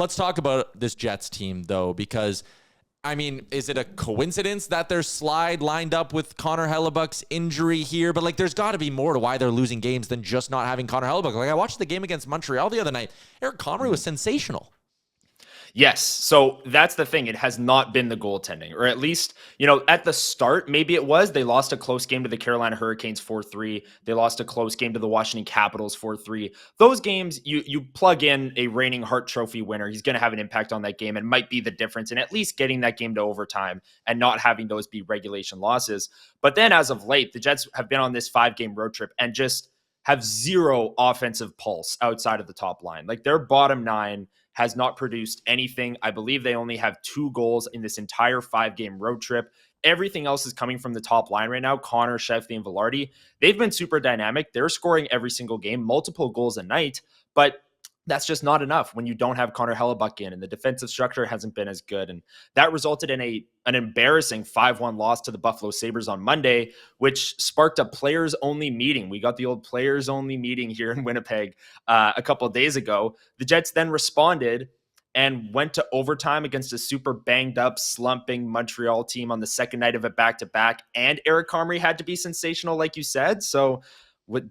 let's talk about this Jets team, though, because, I mean, is it a coincidence that their slide lined up with Connor Hrabchak's injury here? But, like, there's got to be more to why they're losing games than just not having Connor Hrabchak. Like, I watched the game against Montreal the other night. Eric Comrie was sensational. Yes. So that's the thing. It has not been the goaltending, or at least, at the start, maybe it was. They lost a close game to the Carolina Hurricanes 4-3. They lost a close game to the Washington Capitals 4-3. Those games, you plug in a reigning Hart Trophy winner. He's going to have an impact on that game and might be the difference in at least getting that game to overtime and not having those be regulation losses. But then as of late, the Jets have been on this 5-game road trip and just have zero offensive pulse outside of the top line. Like, their bottom 9 has not produced anything. I believe they only have 2 goals in this entire 5-game road trip. Everything else is coming from the top line right now. Connor, Scheifele, and Velarde. They've been super dynamic. They're scoring every single game, multiple goals a night, but that's just not enough when you don't have Connor Hrabchak in, and the defensive structure hasn't been as good. And that resulted in an embarrassing 5-1 loss to the Buffalo Sabres on Monday, which sparked a players-only meeting. We got the old players-only meeting here in Winnipeg a couple of days ago. The Jets then responded and went to overtime against a super banged-up, slumping Montreal team on the second night of a back-to-back. And Eric Comrie had to be sensational, like you said. So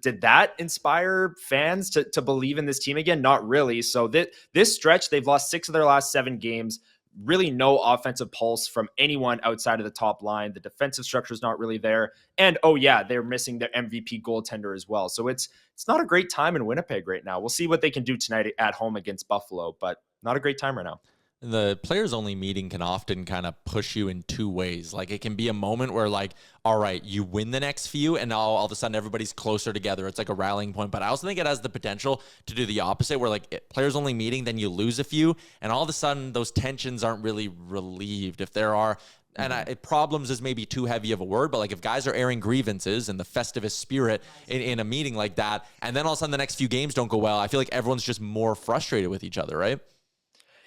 did that inspire fans to believe in this team again? Not really. So this stretch, they've lost 6 of their last 7 games. Really no offensive pulse from anyone outside of the top line. The defensive structure is not really there. And, they're missing their MVP goaltender as well. So it's not a great time in Winnipeg right now. We'll see what they can do tonight at home against Buffalo, but not a great time right now. The players-only meeting can often kind of push you in 2 ways. Like, it can be a moment where, like, all right, you win the next few, and now all of a sudden everybody's closer together. It's like a rallying point. But I also think it has the potential to do the opposite, where, like, players-only meeting, then you lose a few, and all of a sudden those tensions aren't really relieved. If there are, and problems is maybe too heavy of a word, but, like, if guys are airing grievances and the Festivus spirit in a meeting like that, and then all of a sudden the next few games don't go well, I feel like everyone's just more frustrated with each other, right?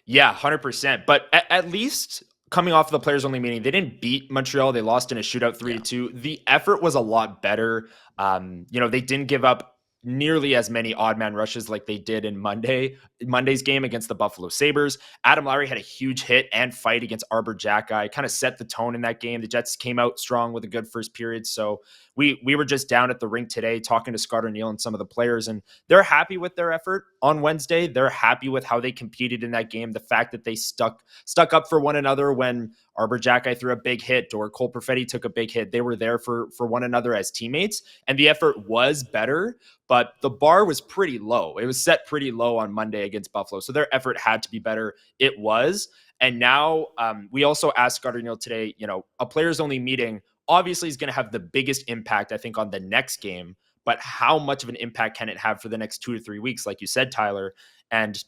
Yeah, 100%. But at least coming off of the players-only meeting, they didn't beat Montreal. They lost in a shootout 3-2. The effort was a lot better. They didn't give up nearly as many odd man rushes like they did in Monday's game against the Buffalo Sabres. Adam Lowry had a huge hit and fight against Hrabchak. Kind of set the tone in that game. The Jets came out strong with a good first period. So we were just down at the rink today talking to Scott O'Neill and some of the players, and they're happy with their effort on Wednesday. They're happy with how they competed in that game. The fact that they stuck up for one another when Hrabchak threw a big hit or Cole Perfetti took a big hit. They were there for one another as teammates, and the effort was better, but the bar was pretty low. It was set pretty low on Monday against Buffalo, so their effort had to be better. It was. And now we also asked Scott O'Neill today, a players-only meeting obviously is going to have the biggest impact, I think, on the next game, but how much of an impact can it have for the next 2 to 3 weeks, like you said, Tyler? And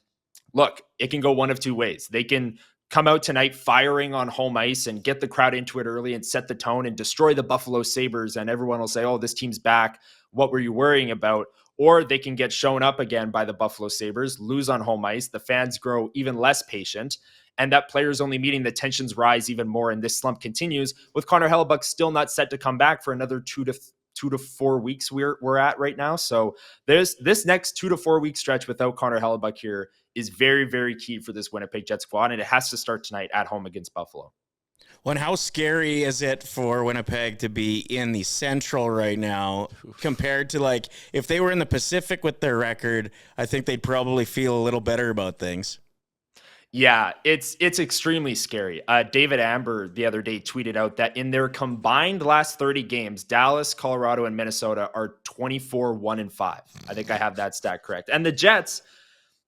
look, it can go one of 2 ways. They can come out tonight firing on home ice and get the crowd into it early and set the tone and destroy the Buffalo Sabres, and everyone will say, oh, this team's back. What were you worrying about? Or they can get shown up again by the Buffalo Sabres, lose on home ice. The fans grow even less patient. And that players-only meeting, the tensions rise even more, and this slump continues with Connor Hrabchak still not set to come back for another 2 to 4 weeks we're at right now. So there's this next 2 to 4 week stretch without Connor Hrabchak here is very, very key for this Winnipeg Jets squad, and it has to start tonight at home against Buffalo. Well, and how scary is it for Winnipeg to be in the Central right now compared to, like, if they were in the Pacific with their record, I think they'd probably feel a little better about things. Yeah, it's extremely scary. David Amber the other day tweeted out that in their combined last 30 games, Dallas, Colorado, and Minnesota are 24-1-5. I think I have that stat correct. And the Jets,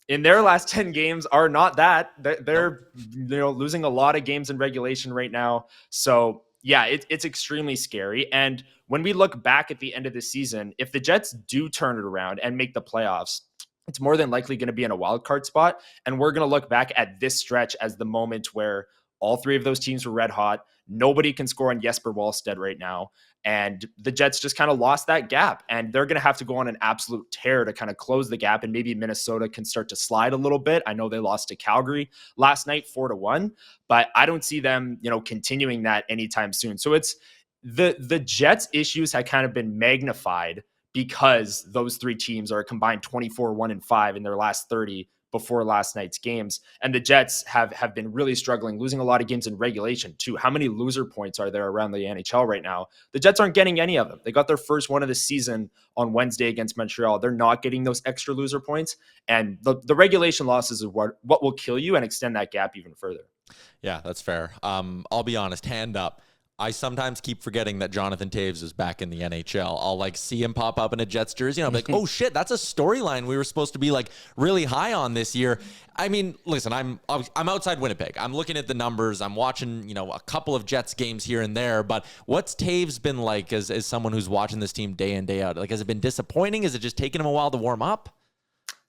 in their last 10 games, are not that. They're losing a lot of games in regulation right now. So yeah, it's extremely scary. And when we look back at the end of the season, if the Jets do turn it around and make the playoffs, it's more than likely going to be in a wild card spot. And we're going to look back at this stretch as the moment where all 3 of those teams were red hot. Nobody can score on Jesper Wallstedt right now. And the Jets just kind of lost that gap. And they're going to have to go on an absolute tear to kind of close the gap. And maybe Minnesota can start to slide a little bit. I know they lost to Calgary last night 4-1, but I don't see them, continuing that anytime soon. So it's the Jets issues have kind of been magnified because those 3 teams are a combined 24-1-5 in their last 30, before last night's games. And the Jets have been really struggling, losing a lot of games in regulation too. How many loser points are there around the NHL right now? The Jets aren't getting any of them. They got their first one of the season on Wednesday against Montreal. They're not getting those extra loser points. And the regulation losses is what will kill you and extend that gap even further. Yeah, that's fair. I'll be honest, hand up. I sometimes keep forgetting that Jonathan Toews is back in the NHL. I'll like see him pop up in a Jets jersey, and I'm like, oh shit, that's a storyline we were supposed to be like really high on this year. I mean, listen, I'm outside Winnipeg. I'm looking at the numbers. I'm watching, a couple of Jets games here and there. But what's Toews been like as someone who's watching this team day in, day out? Like, has it been disappointing? Is it just taking him a while to warm up?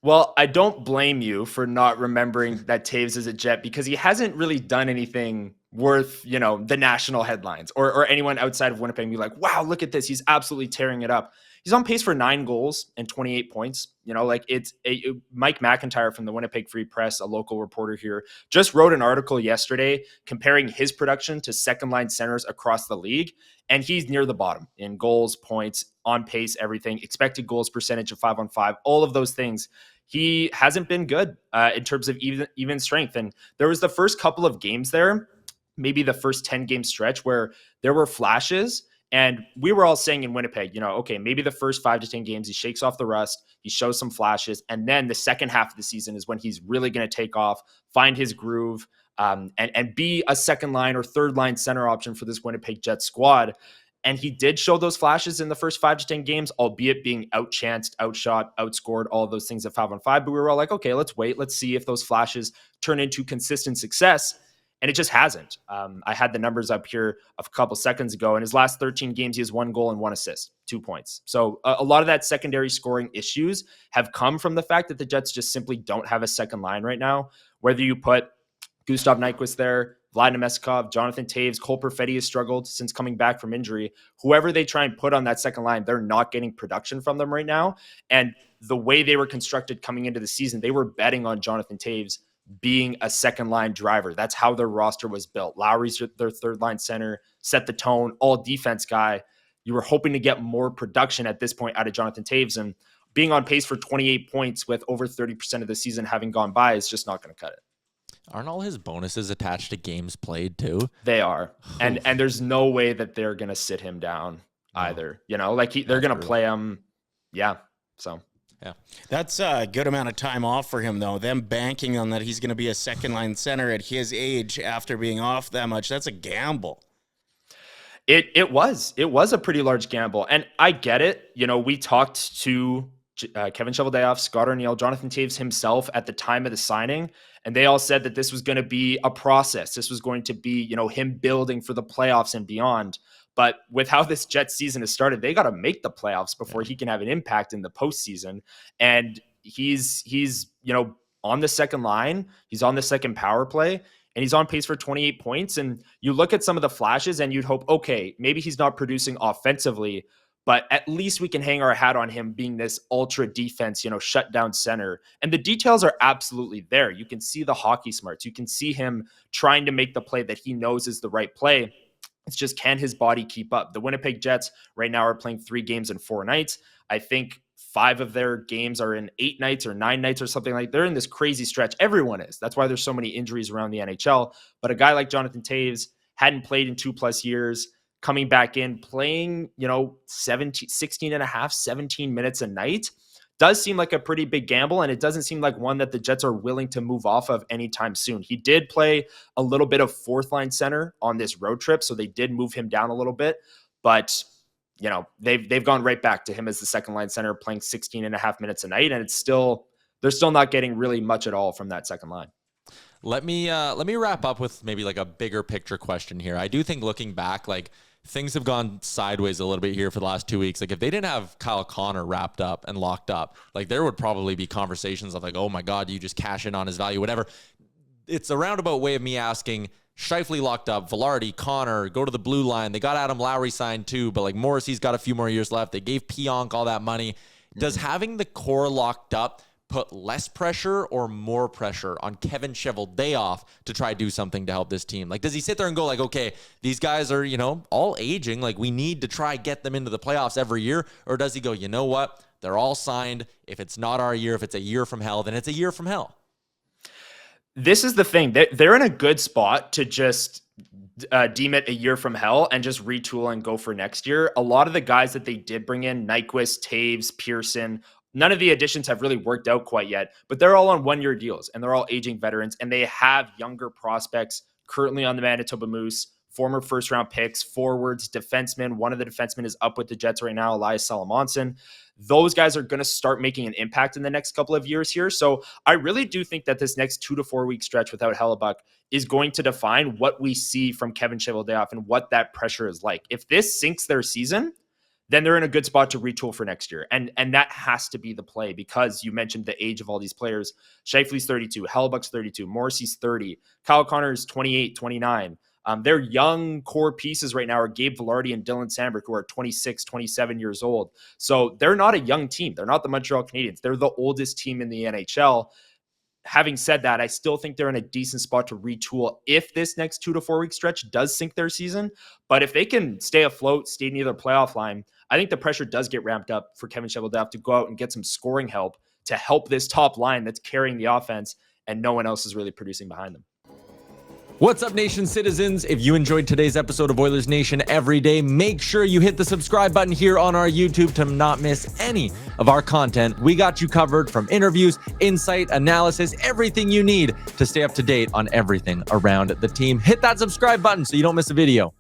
Well, I don't blame you for not remembering that Toews is a Jet, because he hasn't really done anything worth, the national headlines or anyone outside of Winnipeg be like, wow, look at this. He's absolutely tearing it up. He's on pace for 9 goals and 28 points. Mike McIntyre from the Winnipeg Free Press, a local reporter here, just wrote an article yesterday comparing his production to second line centers across the league. And he's near the bottom in goals, points, on pace, everything, expected goals percentage of 5-on-5, all of those things. He hasn't been good in terms of even strength. And there was the first couple of games there, maybe the first 10-game stretch, where there were flashes. And we were all saying in Winnipeg, okay, maybe the first 5 to 10 games, he shakes off the rust, he shows some flashes. And then the second half of the season is when he's really going to take off, find his groove, and be a second line or third line center option for this Winnipeg Jets squad. And he did show those flashes in the first 5 to 10 games, albeit being outchanced, outshot, outscored, all of those things at 5-on-5. But we were all like, okay, let's wait. Let's see if those flashes turn into consistent success. And it just hasn't. I had the numbers up here a couple seconds ago. In his last 13 games, he has 1 goal and 1 assist, 2 points. So a lot of that secondary scoring issues have come from the fact that the Jets just simply don't have a second line right now. Whether you put Gustav Nyquist there, Vladimir Meskov, Jonathan Toews, Cole Perfetti has struggled since coming back from injury. Whoever they try and put on that second line, they're not getting production from them right now. And the way they were constructed coming into the season, they were betting on Jonathan Toews being a second line driver. That's how their roster was built. Lowry's their third line center, set the tone, all defense guy. You were hoping to get more production at this point out of Jonathan Toews, and being on pace for 28 points with over 30% of the season having gone by is just not going to cut it. Aren't all his bonuses attached to games played too? They are. And there's no way that they're going to sit him down either. They're going to play him. Yeah. So. Yeah. That's a good amount of time off for him, though. Them banking on that he's going to be a second line center at his age after being off that much. That's a gamble. It was a pretty large gamble. And I get it. We talked to Kevin Cheveldayoff, Scott Arniel, Jonathan Toews himself at the time of the signing. And they all said that this was going to be a process. This was going to be, him building for the playoffs and beyond. But with how this Jets season has started, they got to make the playoffs before he can have an impact in the postseason. And he's on the second line. He's on the second power play, and he's on pace for 28 points. And you look at some of the flashes and you'd hope, okay, maybe he's not producing offensively, but at least we can hang our hat on him being this ultra defense, shutdown center. And the details are absolutely there. You can see the hockey smarts. You can see him trying to make the play that he knows is the right play. It's just, can his body keep up? The Winnipeg Jets right now are playing 3 games in 4 nights. I think 5 of their games are in 8 nights or 9 nights or something like that. They're in this crazy stretch. Everyone is. That's why there's so many injuries around the NHL. But a guy like Jonathan Toews hadn't played in 2+ years, coming back in, playing, 16 and a half, 17 minutes a night does seem like a pretty big gamble. And it doesn't seem like one that the Jets are willing to move off of anytime soon. He did play a little bit of 4th line center on this road trip, so they did move him down a little bit, but they've gone right back to him as the second line center, playing 16 and a half minutes a night. And they're still not getting really much at all from that second line. Let me wrap up with maybe like a bigger picture question here. I do think looking back, like, things have gone sideways a little bit here for the last 2 weeks. Like, if they didn't have Kyle Connor wrapped up and locked up, like, there would probably be conversations of like, oh my God, you just cash in on his value, whatever. It's a roundabout way of me asking, Scheifele locked up, Velarde, Connor, go to the blue line. They got Adam Lowry signed too, but like Morrissey's got a few more years left. They gave Pionk all that money. Does having the core locked up put less pressure or more pressure on Kevin Cheveldayoff to try to do something to help this team? Like, does he sit there and go like, okay, these guys are, all aging, like, we need to try get them into the playoffs every year? Or does he go, you know what? They're all signed. If it's not our year, if it's a year from hell, then it's a year from hell. This is the thing. They're in a good spot to just deem it a year from hell and just retool and go for next year. A lot of the guys that they did bring in, Nyquist, Toews, Pearson, none of the additions have really worked out quite yet, but they're all on one-year deals and they're all aging veterans, and they have younger prospects currently on the Manitoba Moose, former first-round picks, forwards, defensemen. One of the defensemen is up with the Jets right now, Elias Salamonson. Those guys are going to start making an impact in the next couple of years here. So I really do think that this next 2 to 4 week stretch without Hrabchak is going to define what we see from Kevin Cheveldayoff and what that pressure is like. If this sinks their season, then they're in a good spot to retool for next year. And that has to be the play, because you mentioned the age of all these players. Scheifele's 32, Hrabchak's 32, Morrissey's 30, Kyle Connor's 28, 29. Their young core pieces right now are Gabe Vilardi and Dylan Sandberg, who are 26, 27 years old. So they're not a young team. They're not the Montreal Canadiens. They're the oldest team in the NHL. Having said that, I still think they're in a decent spot to retool if this next 2 to 4 week stretch does sink their season. But if they can stay afloat, stay near the playoff line, I think the pressure does get ramped up for Kevin Cheveldayoff to go out and get some scoring help to help this top line that's carrying the offense, and no one else is really producing behind them. What's up, Nation citizens? If you enjoyed today's episode of Oilers Nation Every Day, make sure you hit the subscribe button here on our YouTube to not miss any of our content. We got you covered, from interviews, insight, analysis, everything you need to stay up to date on everything around the team. Hit that subscribe button so you don't miss a video.